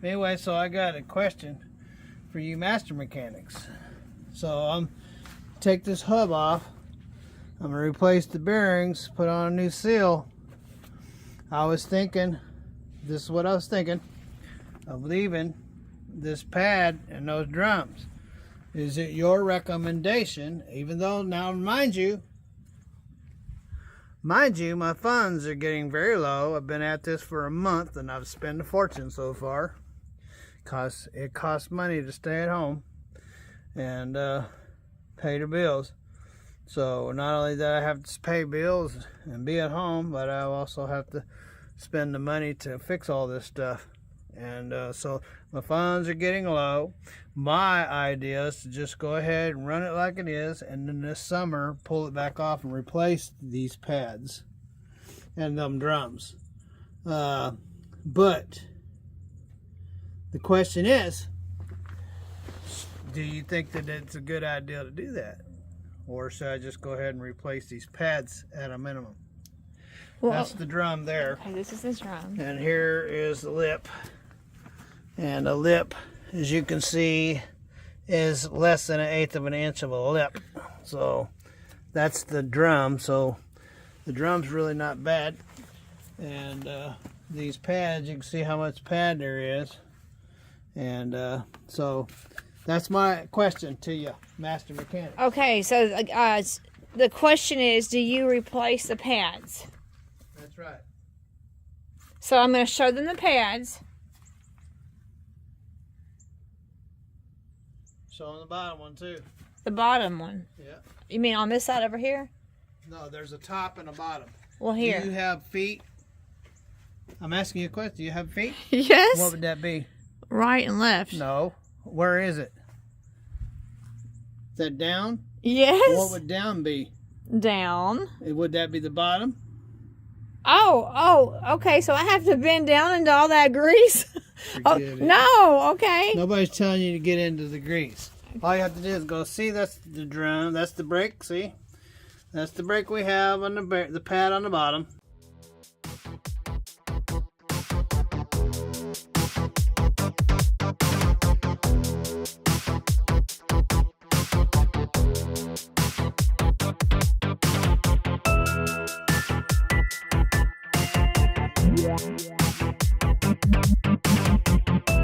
Anyway, so I got a question for you master mechanics. So I'm take this hub off. I'm gonna replace the bearings, put on a new seal. I was thinking, this is what I was thinking, of leaving this pad and those drums. Is it your recommendation, even though now mind you, my funds are getting very low. I've been at this for a month and I've spent a fortune so far. It costs money to stay at home and pay the bills. So not only that I have to pay bills and be at home, but I also have to spend the money to fix all this stuff. And so my funds are getting low. My idea is to just go ahead and run it like it is, and then this summer pull it back off and replace these pads and them drums. But the question is, do you think that it's a good idea to do that? Or should I just go ahead and replace these pads at a minimum? Well, that's the drum there. Okay, this is the drum. And here is the lip. And the lip, as you can see, is less than 1/8 of an inch of a lip. So that's the drum. So the drum's really not bad. And these pads, you can see how much pad there is. And so that's my question to you, master mechanic. Okay, so the question is, do you replace the pads? That's right. So I'm going to show them the pads. Show them the bottom one too. The bottom one. Yeah. You mean on this side over here? No, there's a top and a bottom. Well, here. Do you have feet? I'm asking you a question. Do you have feet? Yes. What would that be? Right and left. No. Where is it? Is that down? Yes. What would down be? Down. Would that be the bottom? Oh, okay. So I have to bend down into all that grease? Forget it. No, okay. Nobody's telling you to get into the grease. All you have to do is go, see, that's the drum, that's the brake, see? That's the brake we have on the pad on the bottom.